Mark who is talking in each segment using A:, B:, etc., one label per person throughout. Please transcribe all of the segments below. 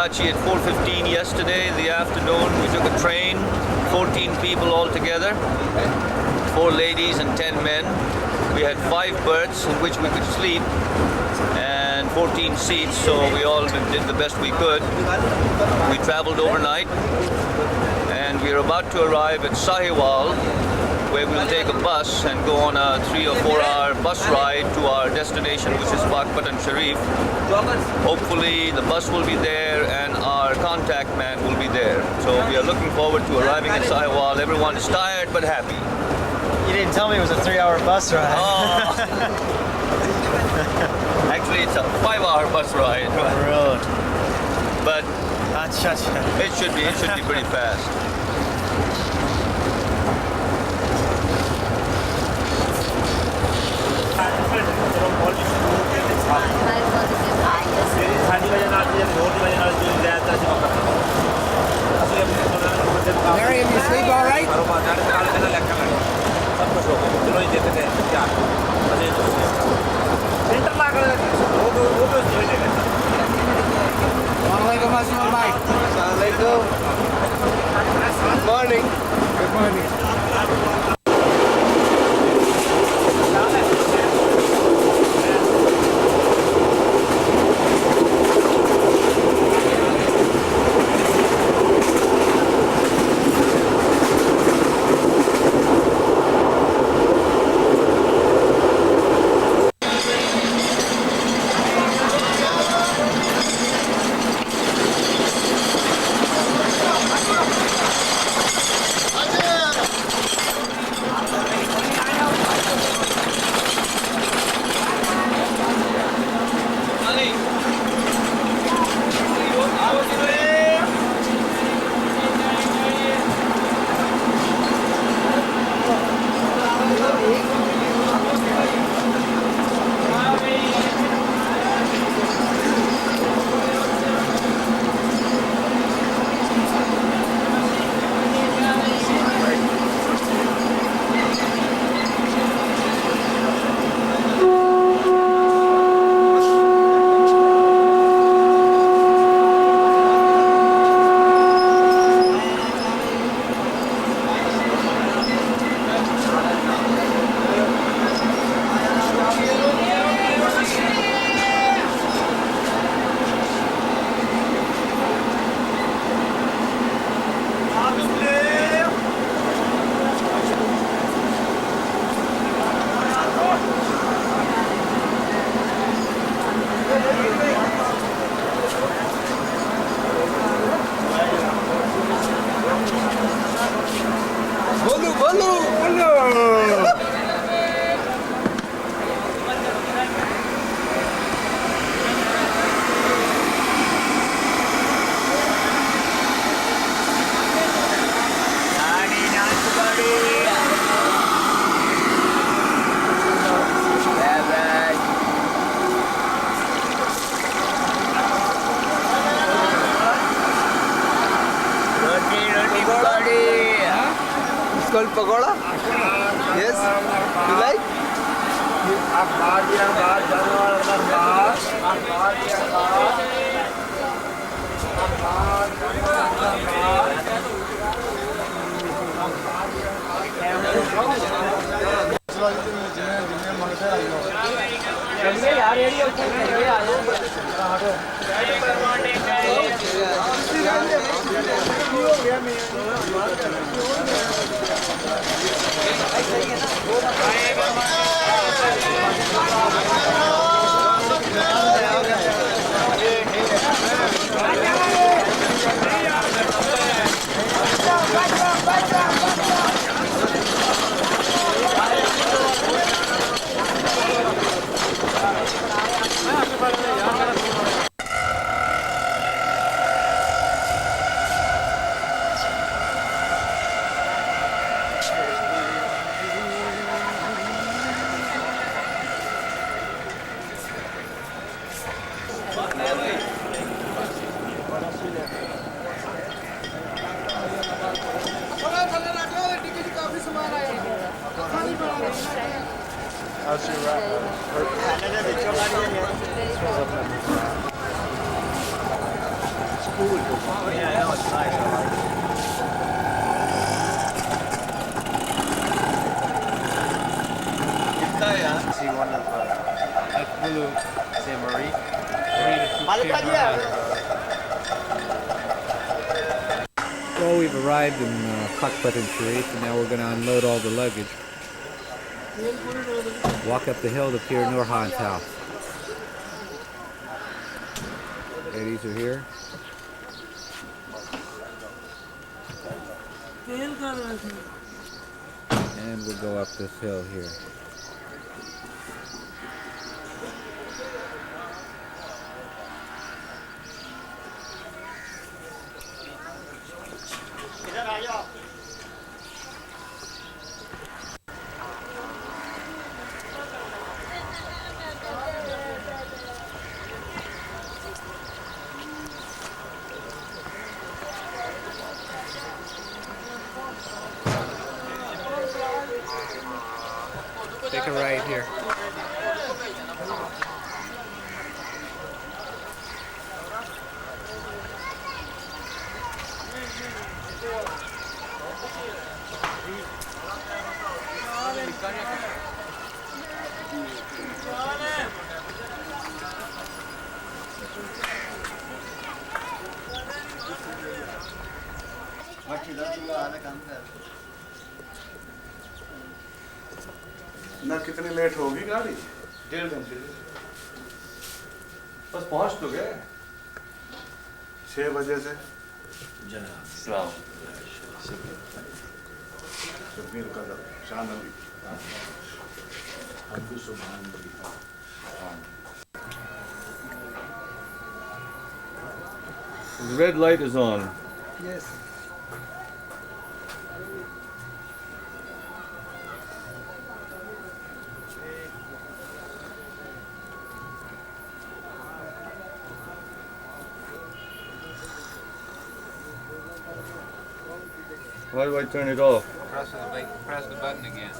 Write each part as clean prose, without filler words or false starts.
A: Karachi at 4:15 yesterday in the afternoon. We took a train, 14 people altogether, 4 ladies and 10 men. We had 5 berths in which we could sleep and 14 seats, so we all did the best we could. We traveled overnight and we are about to arrive at Sahiwal, where we'll take a bus and go on a 3 or 4 hour bus ride to our destination, which is Pattan Sharif. Hopefully the bus will be there and our contact man will be there. So we are looking forward to arriving at Sahiwal. Everyone is tired but happy.
B: You didn't tell me it was a 3-hour bus ride.
A: Oh. Actually, it's a 5-hour bus ride.
B: Really?
A: But
B: it
A: should be pretty fast.
C: Miriam, you sleep all right? Assalamualaikum, Assalamualaikum. Good morning. Good morning. Called pagoda? Yes? You like? How's your
B: Oh, yeah, I know it's nice. I like it. See one of say Marie.
D: Well, we've arrived in Pattan Sharif, and now we're going to unload all the luggage. Walk up the hill to Pir Nurhan's house. Ladies are here. And we'll go up this hill here. Take a right here.
C: ना कितनी late होगी गाड़ी
A: 1.5 घंटे बस पहुंच तो गए
C: 6 बजे से
A: सलाम
C: शबीर कदर शान Ali
A: The red light is on.
C: Yes.
A: Why do I turn it off?
D: Press the button again.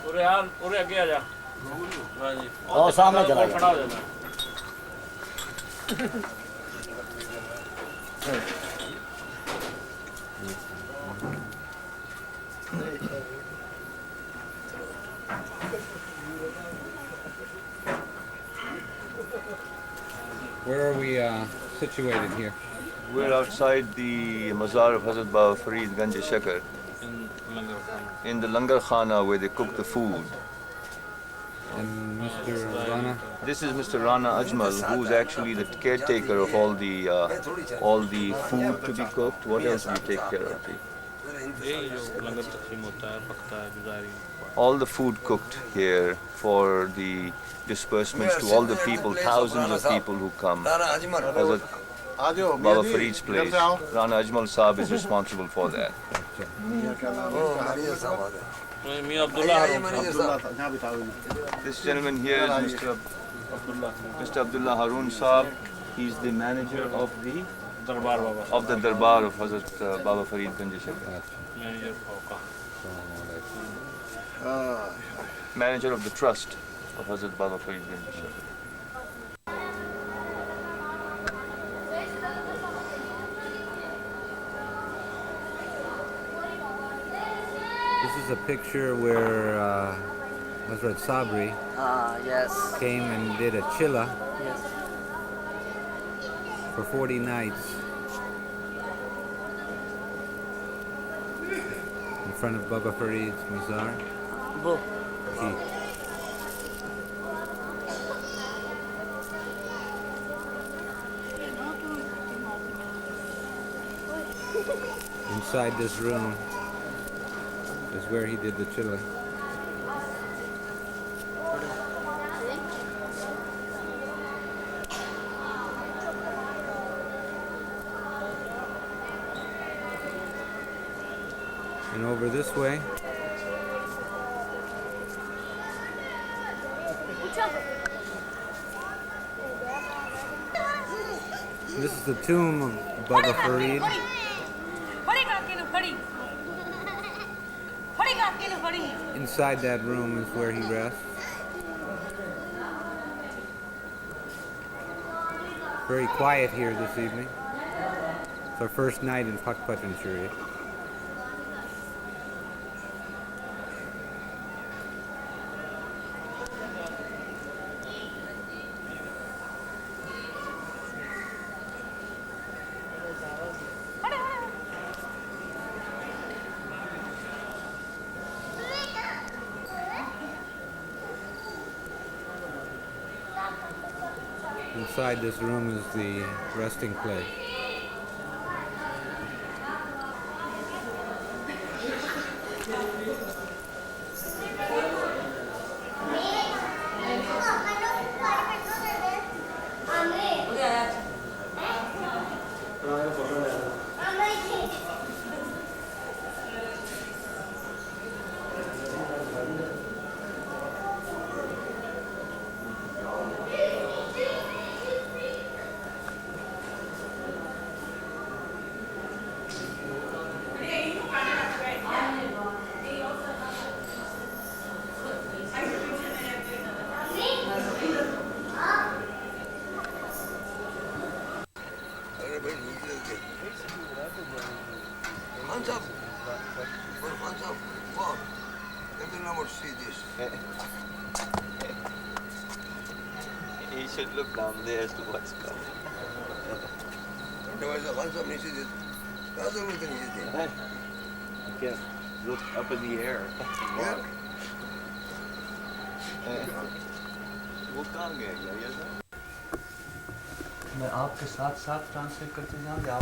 E: उरे आगे आ जा हाँ जी
B: और सामने चला गया
E: खड़ा हो जाना
D: Where are we situated here?
A: We're outside the Mazar of Hazrat Baba Farid Ganj Shakar in the Langar Khana where they cook the food.
D: And Mr. Rana?
A: This is Mr. Rana Ajmal, who's actually the caretaker of all the food to be cooked. What else do you take care of?
E: ये जो लंगर तकसीम होता है पकता है गुजारी
A: All the food cooked here for the disbursements to all the people, thousands of people who come. Hazrat Baba Farid's place. Rana Ajmal Saab is responsible for that.
E: मैं अब्दुल्ला हारून
A: This gentleman here is Mr. Abdullah Harun Saab. He's the manager of the
E: दरबार बाबा
A: Darbar of Hazrat Baba Farid Ganj Shakar.
E: Manager होगा
A: Manager of the trust of Hazrat Baba Farid Ganj Shakar.
D: This is a picture where Hazrat Sabri
F: Yes.
D: came and did a chilla
F: Yes.
D: for 40 nights in front of Baba Farid's Mazar.
F: Bo.
D: Ji. Inside this room is where he did the chilla. And over this way this is the tomb of Baba Farid. Inside that room is where he rests. Very quiet here this evening. It's our first night in Pattan. Inside this room is the resting place.
G: Hands up. Hands up. Wow. Let the number see this.
A: He should look down there to what's coming.
G: Otherwise, hands up, see this. That's what we can see.
A: You can't look up in the air.
G: Yeah.
A: वो कहाँ गया ये?
B: मैं आपके साथ साथ translate करते जाऊंगा।